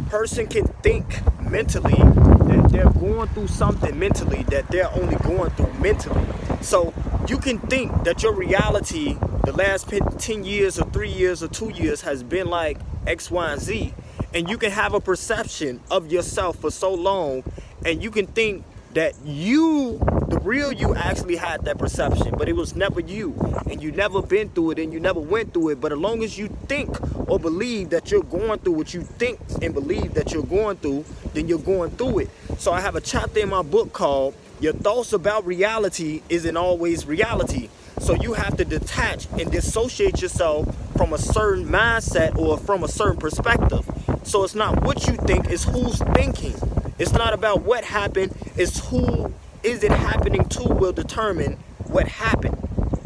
person can think mentally that they're going through something mentally that they're only going through mentally. So you can think that your reality the last 10 years or 3 years or 2 years has been like X, Y, and Z. And you can have a perception of yourself for so long, and you can think that you, the real you, actually had that perception, but it was never you, and you never been through it, and you never went through it. But as long as you think or believe that you're going through what you think and believe that you're going through, then you're going through it. So I have a chapter in my book called "Your Thoughts About Reality Isn't Always Reality." So you have to detach and dissociate yourself from a certain mindset or from a certain perspective. So it's not what you think, it's who's thinking. It's not about what happened, it's who is it happening to will determine what happened.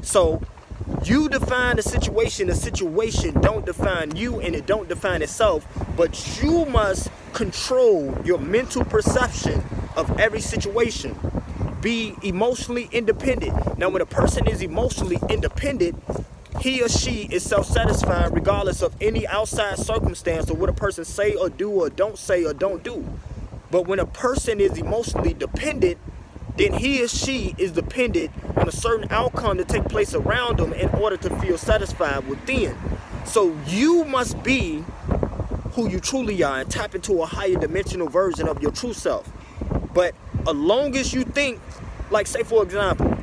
So you define the situation don't define you, and it don't define itself, but you must control your mental perception of every situation. Be emotionally independent. Now, when a person is emotionally independent, he or she is self-satisfied regardless of any outside circumstance or what a person say or do or don't say or don't do. But when a person is emotionally dependent, then he or she is dependent on a certain outcome to take place around them in order to feel satisfied within. So you must be who you truly are and tap into a higher dimensional version of your true self. But as long as you think, like say for example,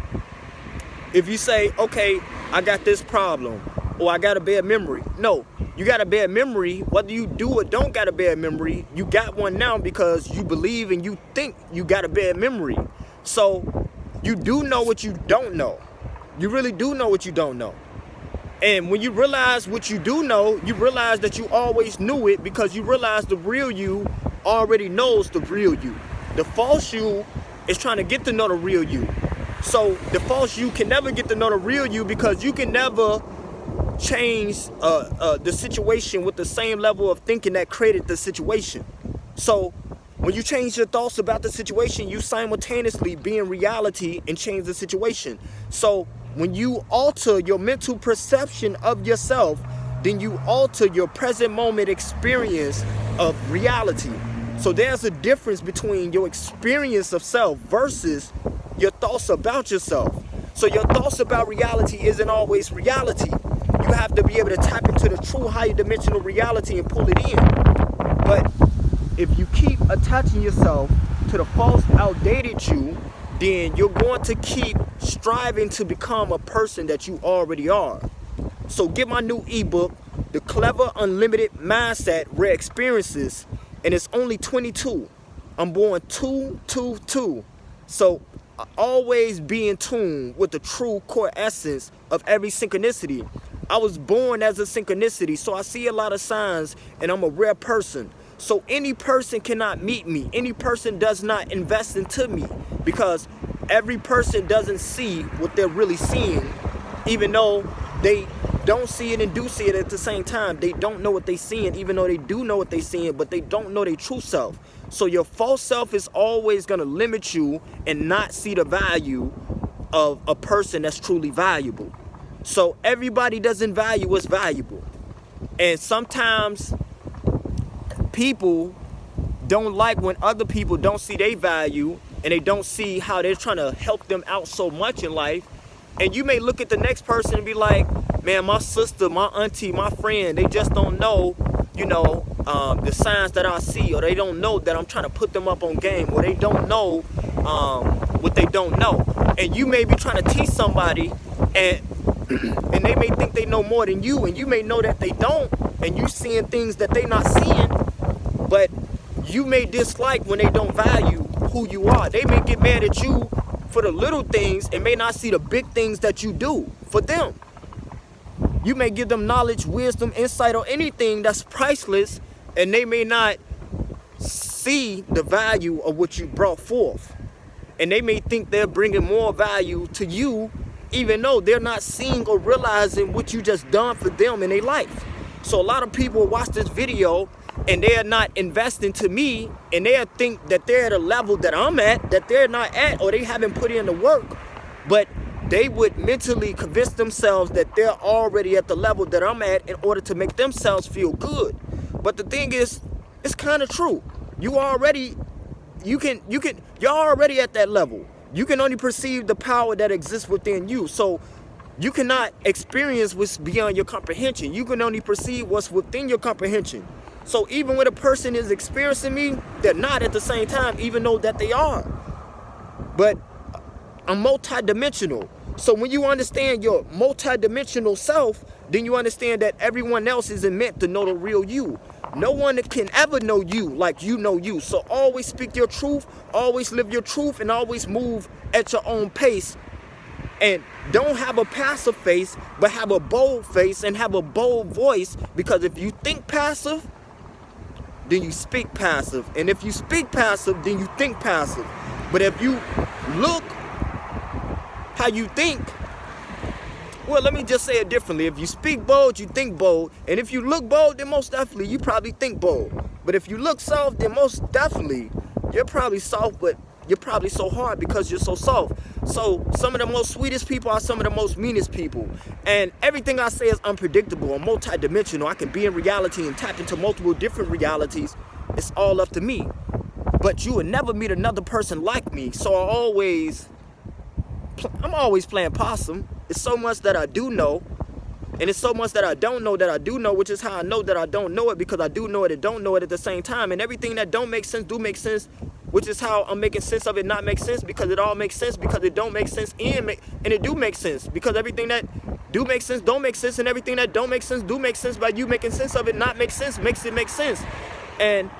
if you say, okay, I got this problem, or I got a bad memory. No, you got a bad memory, whether you do or don't got a bad memory, you got one now because you believe and you think you got a bad memory. So you do know what you don't know. You really do know what you don't know. And when you realize what you do know, you realize that you always knew it, because you realize the real you already knows the real you. The false you is trying to get to know the real you. So the false you can never get to know the real you, because you can never change the situation with the same level of thinking that created the situation. So when you change your thoughts about the situation, you simultaneously be in reality and change the situation. So when you alter your mental perception of yourself, then you alter your present moment experience of reality. So there's a difference between your experience of self versus your thoughts about yourself. So your thoughts about reality isn't always reality. You have to be able to tap into the true higher dimensional reality and pull it in. But if you keep attaching yourself to the false, outdated you, then you're going to keep striving to become a person that you already are. So get my new ebook, The Clever Unlimited Mindset Rare Experiences, and it's only 22. I'm born 222. So always be in tune with the true core essence of every synchronicity. I was born as a synchronicity, so I see a lot of signs, and I'm a rare person. So any person cannot meet me. Any person does not invest into me, because every person doesn't see what they're really seeing, even though they don't see it and do see it at the same time. They don't know what they're seeing, even though they do know what they're seeing, but they don't know their true self. So your false self is always going to limit you and not see the value of a person that's truly valuable. So everybody doesn't value what's valuable. And sometimes people don't like when other people don't see their value, and they don't see how they're trying to help them out so much in life. And you may look at the next person and be like, man, my sister, my auntie, my friend, they just don't know, the signs that I see, or they don't know that I'm trying to put them up on game, or they don't know what they don't know. And you may be trying to teach somebody, and they may think they know more than you, and you may know that they don't, and you seeing things that they not seeing, but you may dislike when they don't value who you are. They may get mad at you for the little things and may not see the big things that you do for them. You may give them knowledge, wisdom, insight, or anything that's priceless, and they may not see the value of what you brought forth. And they may think they're bringing more value to you, even though they're not seeing or realizing what you just done for them in their life. So a lot of people watch this video and they're not investing to me, and they think that they're at a level that I'm at, that they're not at, or they haven't put in the work. But they would mentally convince themselves that they're already at the level that I'm at in order to make themselves feel good. But the thing is, It's kind of true. You're already at that level. You can only perceive the power that exists within you. So you cannot experience what's beyond your comprehension. You can only perceive what's within your comprehension. So even when a person is experiencing me, they're not at the same time, even though that they are. But I'm multidimensional. So when you understand your multidimensional self, then you understand that everyone else isn't meant to know the real you. No one can ever know you like you know you. So always speak your truth, always live your truth, and always move at your own pace. And don't have a passive face, but have a bold face and have a bold voice. Because if you think passive, then you speak passive. And if you speak passive, then you think passive. But if you look how you think, well, let me just say it differently. If you speak bold, you think bold. And if you look bold, then most definitely you probably think bold. But if you look soft, then most definitely you're probably soft, but you're probably so hard because you're so soft. So some of the most sweetest people are some of the most meanest people. And everything I say is unpredictable. I'm multidimensional. I can be in reality and tap into multiple different realities. It's all up to me. But you would never meet another person like me. So I'm always playing possum. It's so much that I do know, and it's so much that I don't know that I do know, which is how I know that I don't know it, because I do know it and don't know it at the same time. And everything that don't make sense do make sense, which is how I'm making sense of it not make sense, because it all makes sense, because it don't make sense and it do make sense, because everything that do make sense don't make sense, and everything that don't make sense do make sense by you making sense of it not make sense makes it make sense. And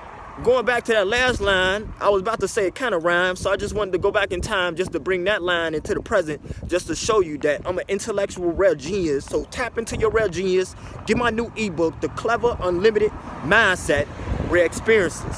going back to that last line, I was about to say it kind of rhymes, so I just wanted to go back in time just to bring that line into the present, just to show you that I'm an intellectual rare genius. So tap into your rare genius. Get my new ebook, The Clever Unlimited Mindset Rare Experiences.